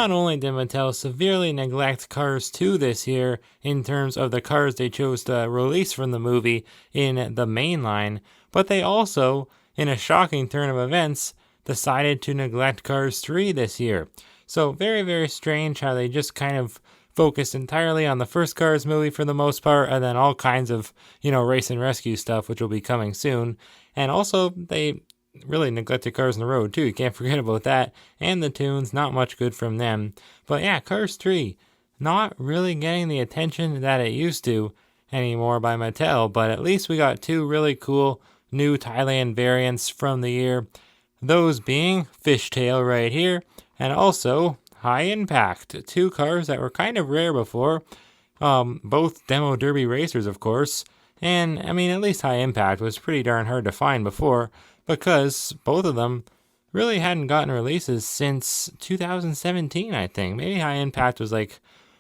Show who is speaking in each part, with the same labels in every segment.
Speaker 1: not only did Mattel severely neglect Cars 2 this year in terms of the cars they chose to release from the movie in the main line, but they also, in a shocking turn of events, decided to neglect Cars 3 this year. So very, very strange how they just kind of focused entirely on the first Cars movie for the most part, and then all kinds of, race and rescue stuff, which will be coming soon. And also, they really neglected Cars on the Road, too. You can't forget about that. And the tunes, not much good from them. But yeah, Cars 3, not really getting the attention that it used to anymore by Mattel, but at least we got two really cool new Thailand variants from the year. Those being Fishtail right here, and also High Impact, two cars that were kind of rare before. Both demo derby racers, of course. And, at least High Impact was pretty darn hard to find before, because both of them really hadn't gotten releases since 2017, I think. Maybe High Impact was like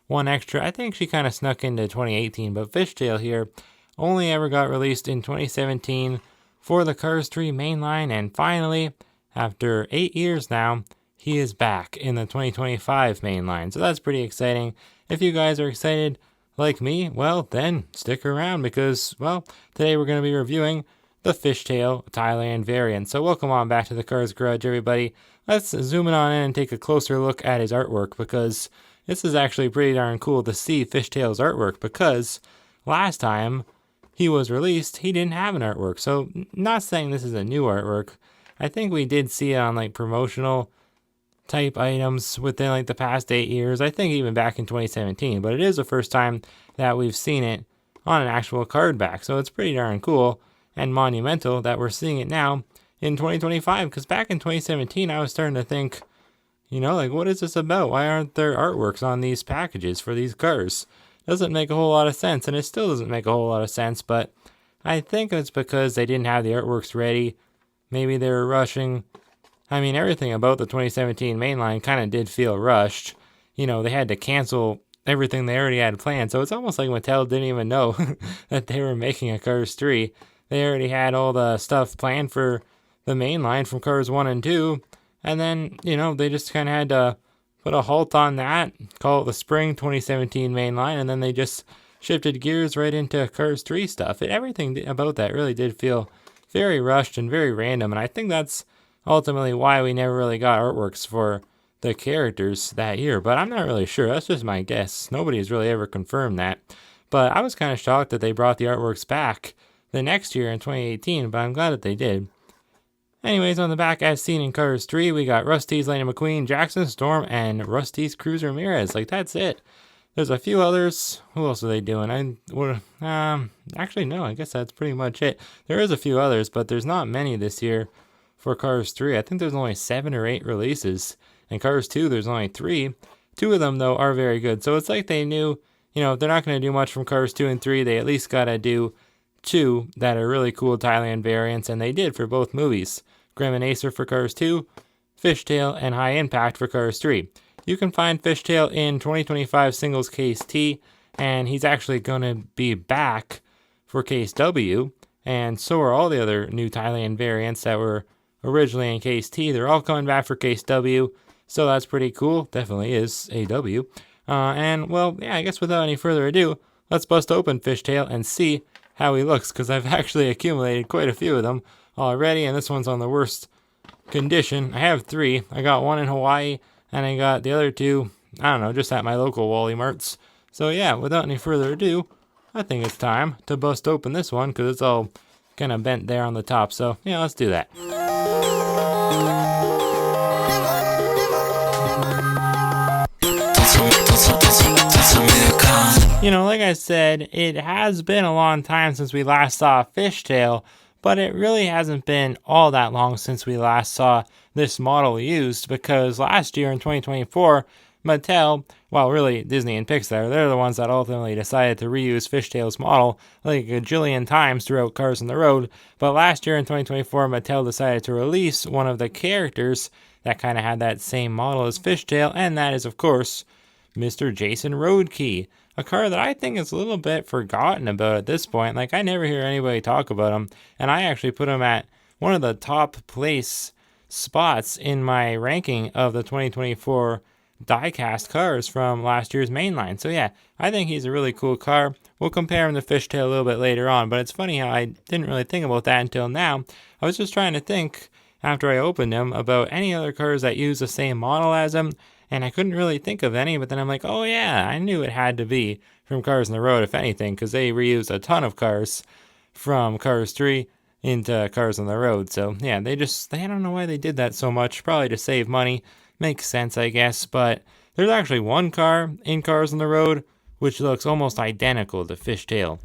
Speaker 1: one extra. I think she kind of snuck into 2018, but Fishtail here only ever got released in 2017 for the Cars 3 mainline, and finally, after 8 years now, he is back in the 2025 mainline. So that's pretty exciting. If you guys are excited like me, well, then stick around because, today we're going to be reviewing the Fishtail Thailand variant. So welcome on back to the Cars Garage, everybody. Let's zoom in on in and take a closer look at his artwork, because this is actually pretty darn cool to see Fishtail's artwork, because last time he was released, he didn't have an artwork. So not saying this is a new artwork. I think we did see it on like promotional type items within like the past 8 years. I think even back in 2017, but it is the first time that we've seen it on an actual card back. So it's pretty darn cool and monumental that we're seeing it now in 2025, because back in 2017, I was starting to think, what is this about? Why aren't there artworks on these packages for these cars? Doesn't make a whole lot of sense, and it still doesn't make a whole lot of sense, but I think it's because they didn't have the artworks ready. Maybe they were rushing. Everything about the 2017 mainline kind of did feel rushed. They had to cancel everything they already had planned, so it's almost like Mattel didn't even know that they were making a Cars 3. They already had all the stuff planned for the mainline from Cars 1 and 2, and then, they just kind of had to put a halt on that, call it the Spring 2017 mainline, and then they just shifted gears right into Cars 3 stuff. Everything about that really did feel very rushed and very random, and I think that's ultimately why we never really got artworks for the characters that year, but I'm not really sure. That's just my guess. Nobody's really ever confirmed that, but I was kind of shocked that they brought the artworks back the next year in 2018, but I'm glad that they did. Anyways, on the back, as seen in Cars 3, we got Rusty's Lightning McQueen, Jackson Storm, and Rusty's Cruz Ramirez. That's it. There's a few others. Who else are they doing? Actually, no, I guess that's pretty much it. There is a few others, but there's not many this year for Cars 3. I think there's only 7 or 8 releases. In Cars 2, there's only 3. 2 of them, though, are very good. So it's like they knew, if they're not going to do much from Cars 2 and 3, they at least got to do 2 that are really cool Thailand variants, and they did for both movies. Grim and Acer for Cars 2, Fishtail, and High Impact for Cars 3. You can find Fishtail in 2025 Singles Case T, and he's actually going to be back for Case W, and so are all the other new Thailand variants that were originally in Case T. They're all coming back for Case W, so that's pretty cool. Definitely is a W. I guess without any further ado, let's bust open Fishtail and see how he looks, because I've actually accumulated quite a few of them already, and this one's on the worst condition. I have 3. I got 1 in Hawaii, and I got the other 2, just at my local Wally Marts. So yeah, without any further ado, I think it's time to bust open this one, because it's all kind of bent there on the top. So yeah, let's do that. Like I said, it has been a long time since we last saw Fishtail, but it really hasn't been all that long since we last saw this model used, because last year in 2024, Mattel, really Disney and Pixar, they're the ones that ultimately decided to reuse Fishtail's model like a gajillion times throughout Cars on the Road, but last year in 2024, Mattel decided to release one of the characters that kind of had that same model as Fishtail, and that is, of course, Mr. Jason Roadkey, a car that I think is a little bit forgotten about at this point. I never hear anybody talk about him, and I actually put him at one of the top place spots in my ranking of the 2024 diecast cars from last year's mainline. So yeah, I think he's a really cool car. We'll compare him to Fishtail a little bit later on, but it's funny how I didn't really think about that until now. I was just trying to think after I opened him about any other cars that use the same model as him, and I couldn't really think of any, but then I'm like, oh yeah, I knew it had to be from Cars on the Road, if anything, because they reused a ton of cars from Cars 3 into Cars on the Road. So yeah, they I don't know why they did that so much, probably to save money. Makes sense, I guess, but there's actually one car in Cars on the Road which looks almost identical to Fishtail,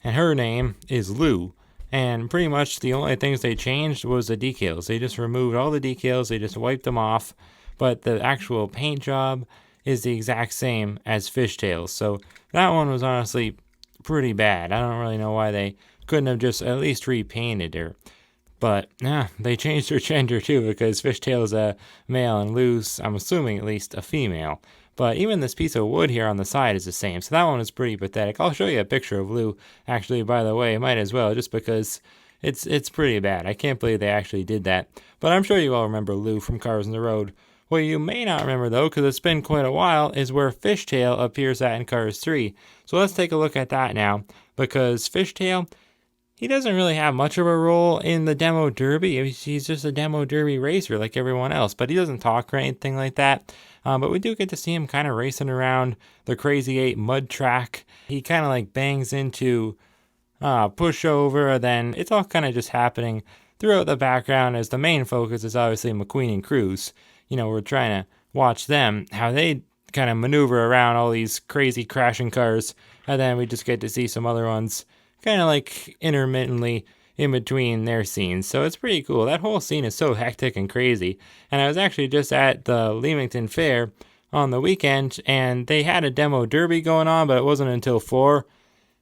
Speaker 1: and her name is Lou. And pretty much the only things they changed was the decals. They just removed all the decals, they just wiped them off, but the actual paint job is the exact same as Fishtail's. So that one was honestly pretty bad. I don't really know why they couldn't have just at least repainted her. But yeah, they changed her gender too, because Fishtail is a male and Lou's, I'm assuming, at least a female. But even this piece of wood here on the side is the same, so that one is pretty pathetic. I'll show you a picture of Lou, actually, by the way. Might as well, just because it's pretty bad. I can't believe they actually did that. But I'm sure you all remember Lou from Cars on the Road. What you may not remember, though, because it's been quite a while, is where Fishtail appears at in Cars 3. So let's take a look at that now, because Fishtail, he doesn't really have much of a role in the demo derby. He's just a demo derby racer like everyone else, but he doesn't talk or anything like that. But we do get to see him kind of racing around the Crazy 8 mud track. He kind of like bangs into pushover, then it's all kind of just happening throughout the background, as the main focus is obviously McQueen and Cruz. You know, we're trying to watch them, how they kind of maneuver around all these crazy crashing cars, and then we just get to see some other ones kind of like intermittently in between their scenes. So it's pretty cool. That whole scene is so hectic and crazy. And I was actually just at the Leamington Fair on the weekend, and they had a demo derby going on, but it wasn't until 4,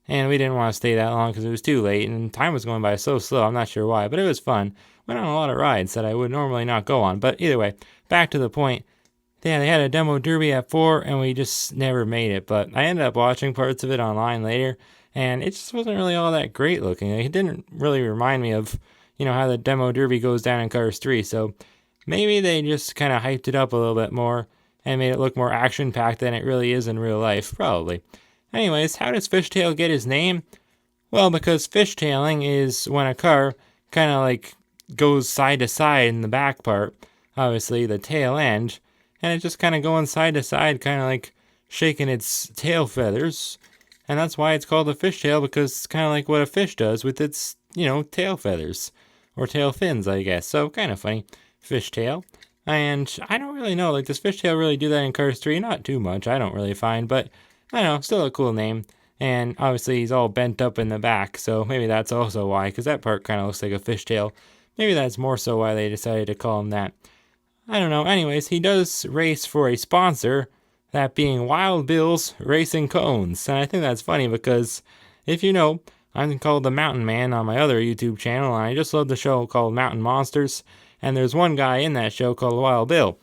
Speaker 1: and we didn't want to stay that long because it was too late, and time was going by so slow. I'm not sure why, but it was fun. Went on a lot of rides that I would normally not go on. But either way, back to the point. Yeah, they had a demo derby at 4, and we just never made it. But I ended up watching parts of it online later, and it just wasn't really all that great looking. It didn't really remind me of, how the demo derby goes down in Cars 3. So maybe they just kind of hyped it up a little bit more and made it look more action-packed than it really is in real life, probably. Anyways, how does Fishtail get his name? Well, because fishtailing is when a car kind of like goes side to side in the back part, obviously the tail end, and it's just kind of going side to side, kind of like shaking its tail feathers. And that's why it's called a fishtail, because it's kind of like what a fish does with its, tail feathers. Or tail fins, I guess. So, kind of funny. Fishtail. And I don't really know, like, does Fishtail really do that in Cars 3? Not too much, I don't really find. But, I don't know, still a cool name. And obviously he's all bent up in the back, so maybe that's also why, because that part kind of looks like a fishtail. Maybe that's more so why they decided to call him that. I don't know. Anyways, he does race for a sponsor, that being Wild Bill's Racing Cones. And I think that's funny because, if you know, I'm called the Mountain Man on my other YouTube channel, and I just love the show called Mountain Monsters, and there's one guy in that show called Wild Bill.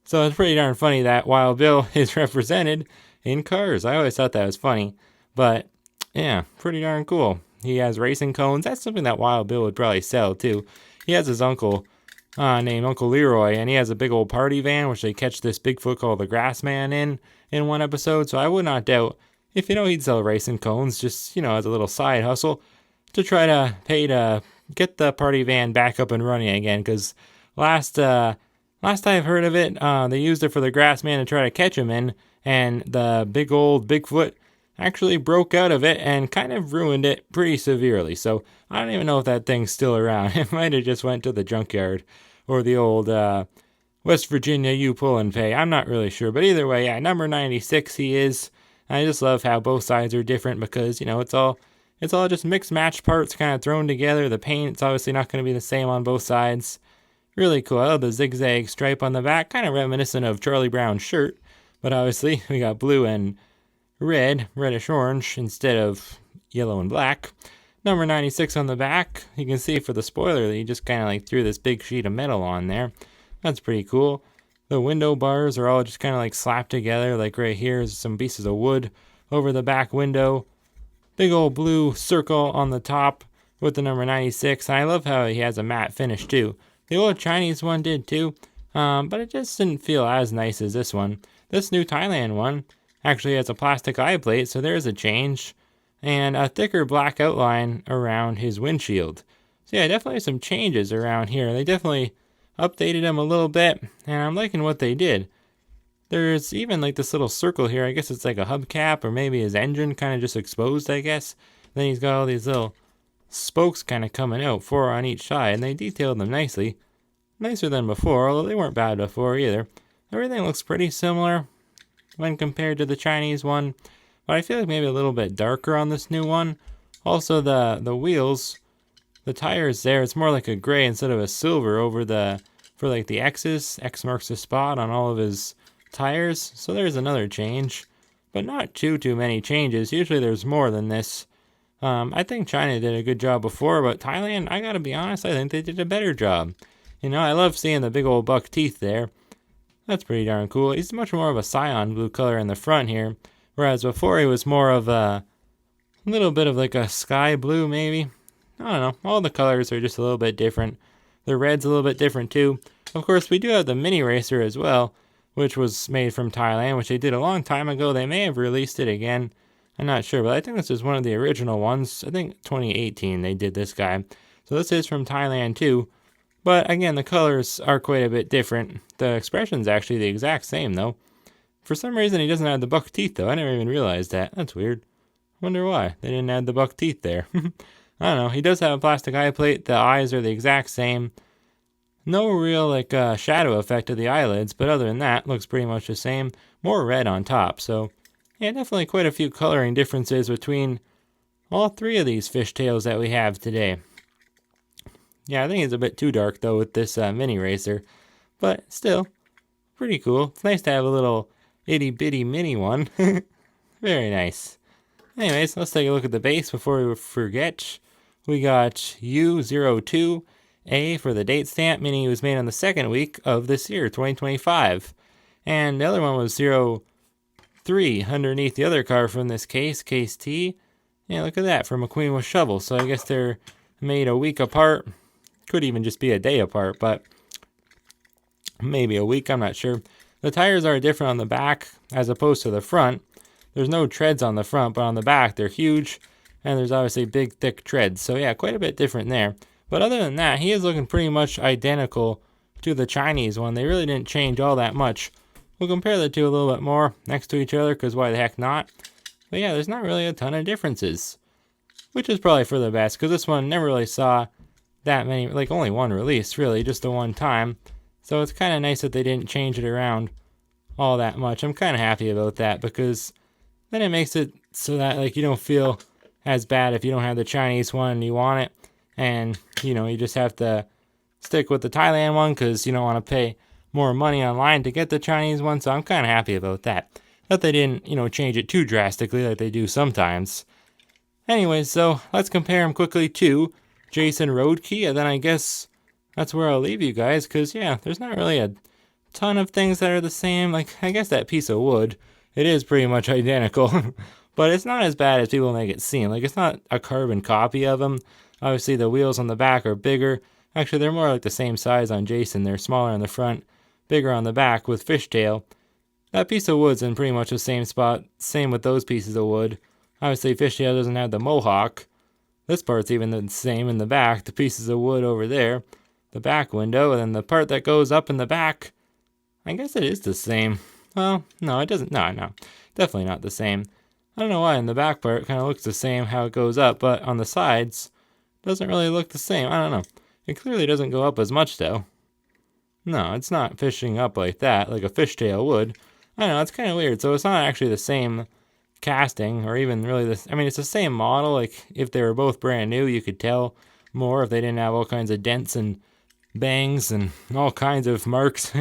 Speaker 1: So it's pretty darn funny that Wild Bill is represented in cars. I always thought that was funny, but yeah, pretty darn cool. He has racing cones. That's something that Wild Bill would probably sell too. He has his uncle named Uncle Leroy, and he has a big old party van, which they catch this Bigfoot called the Grassman in one episode, so I would not doubt if, he'd sell racing cones, just, as a little side hustle, to try to pay to get the party van back up and running again, because last I've heard of it, they used it for the Grassman to try to catch him in, and the big old Bigfoot actually broke out of it and kind of ruined it pretty severely. So I don't even know if that thing's still around. It might have just went to the junkyard or the old West Virginia U-Pull and Pay. I'm not really sure. But either way, yeah, number 96 he is. I just love how both sides are different because, it's all just mixed match parts kind of thrown together. The paint's obviously not going to be the same on both sides. Really cool. I love the zigzag stripe on the back, kind of reminiscent of Charlie Brown's shirt. But obviously we got blue and reddish orange instead of yellow and black. Number 96 on the back. You can see for the spoiler that he just kind of like threw this big sheet of metal on there. That's pretty cool. The window bars are all just kind of like slapped together. Like right here is some pieces of wood over the back window. Big old blue circle on the top with the number 96. And I love how he has a matte finish too. The old Chinese one did too. But it just didn't feel as nice as this one. this new Thailand one actually has a plastic eye plate, so there's a change, and a thicker black outline around his windshield. So yeah, definitely some changes around here. They definitely updated him a little bit, and I'm liking what they did. There's even like this little circle here. I guess it's like a hubcap, or maybe his engine kind of just exposed, I guess. Then he's got all these little spokes kind of coming out, 4 on each side, and they detailed them nicely. Nicer than before, although they weren't bad before either. Everything looks pretty similar when compared to the Chinese one, but I feel like maybe a little bit darker on this new one. Also, the wheels, the tires there, it's more like a gray instead of a silver over for like the X's. X marks the spot on all of his tires, so there's another change, but not too many changes. Usually there's more than this. I think China did a good job before, but Thailand, I gotta be honest, I think they did a better job. You know, I love seeing the big old buck teeth there. That's pretty darn cool. He's much more of a cyan blue color in the front here, whereas before he was more of a little bit of like a sky blue maybe. I don't know. All the colors are just a little bit different. The red's a little bit different too. Of course, we do have the mini racer as well, which was made from Thailand, which they did a long time ago. They may have released it again. I'm not sure, but I think this is one of the original ones. I think 2018 they did this guy. So this is from Thailand too. But again, the colors are quite a bit different. The expression's actually the exact same though. For some reason he doesn't have the buck teeth though. I never even realized that. That's weird. Wonder why they didn't add the buck teeth there. I don't know. He does have a plastic eye plate. The eyes are the exact same. No real like shadow effect to the eyelids, but other than that, looks pretty much the same. More red on top, so yeah, definitely quite a few coloring differences between all 3 of these fishtails that we have today. Yeah, I think it's a bit too dark though with this mini racer, but still pretty cool. It's nice to have a little itty bitty mini one. Very nice. Anyways, let's take a look at the base before we forget. We got U02A for the date stamp, meaning it was made on the 2nd week of this year, 2025. And the other one was 03 underneath the other car from this case T. Yeah, look at that, from McQueen with Shovel. So I guess they're made a week apart. Could even just be a day apart, but maybe a week, I'm not sure. The tires are different on the back as opposed to the front. There's no treads on the front, but on the back they're huge, and there's obviously big, thick treads. So yeah, quite a bit different there. But other than that, he is looking pretty much identical to the Chinese one. They really didn't change all that much. We'll compare the two a little bit more next to each other, because why the heck not? But yeah, there's not really a ton of differences, which is probably for the best, because this one never really saw that many, like only one release, really, just the one time. So it's kind of nice that they didn't change it around all that much. I'm kind of happy about that, because then it makes it so that like you don't feel as bad if you don't have the Chinese one and you want it, and you know, you just have to stick with the Thailand one because you don't want to pay more money online to get the Chinese one. So I'm kind of happy about that they didn't, you know, change it too drastically like they do sometimes. Anyways, so let's compare them quickly to Jason Roadkey, and then I guess that's where I'll leave you guys, because yeah, there's not really a ton of things that are the same. Like, I guess that piece of wood, it is pretty much identical, but it's not as bad as people make it seem. Like, it's not a carbon copy of him. Obviously, the wheels on the back are bigger. Actually, they're more like the same size on Jason. They're smaller on the front, bigger on the back with Fishtail. That piece of wood's in pretty much the same spot. Same with those pieces of wood. Obviously, Fishtail doesn't have the mohawk. This part's even the same in the back. The pieces of wood over there, the back window, and then the part that goes up in the back, I guess it is the same. Well, no, it doesn't. No, definitely not the same. I don't know why in the back part it kind of looks the same how it goes up, but on the sides, it doesn't really look the same. I don't know. It clearly doesn't go up as much, though. No, it's not fishing up like that, like a fishtail would. I don't know, it's kind of weird. So it's not actually the same casting, or even really this. I mean, it's the same model. Like, if they were both brand new, you could tell more if they didn't have all kinds of dents and bangs and all kinds of marks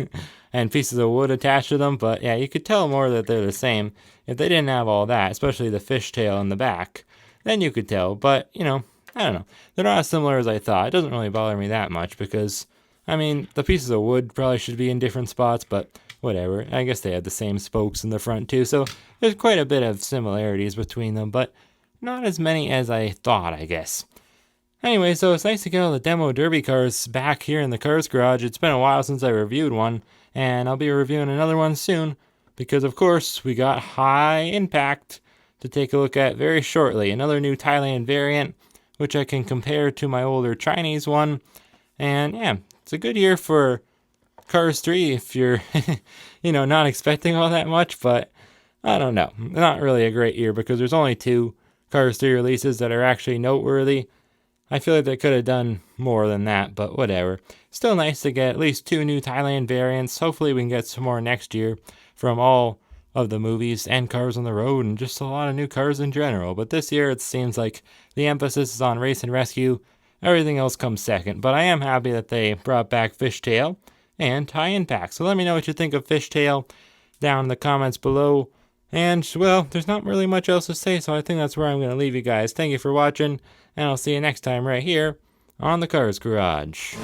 Speaker 1: and pieces of wood attached to them. But yeah, you could tell more that they're the same if they didn't have all that, especially the fishtail in the back. Then you could tell. But, you know, I don't know. They're not as similar as I thought. It doesn't really bother me that much because, I mean, the pieces of wood probably should be in different spots, but whatever. I guess they have the same spokes in the front too, so there's quite a bit of similarities between them, but not as many as I thought, I guess. Anyway, so it's nice to get all the demo derby cars back here in the Cars Garage. It's been a while since I reviewed one, and I'll be reviewing another one soon. because of course we got High Impact to take a look at very shortly. Another new Thailand variant, which I can compare to my older Chinese one. And yeah, it's a good year for Cars 3 if you're, not expecting all that much, but I don't know. Not really a great year because there's only 2 Cars 3 releases that are actually noteworthy. I feel like they could have done more than that, but whatever. Still nice to get at least 2 new Thailand variants. Hopefully we can get some more next year from all of the movies and Cars on the Road and just a lot of new cars in general. But this year it seems like the emphasis is on race and rescue. Everything else comes second. But I am happy that they brought back Fishtail and High Impact. So let me know what you think of Fishtail down in the comments below. And, well, there's not really much else to say, so I think that's where I'm going to leave you guys. Thank you for watching, and I'll see you next time right here on the Cars Garage.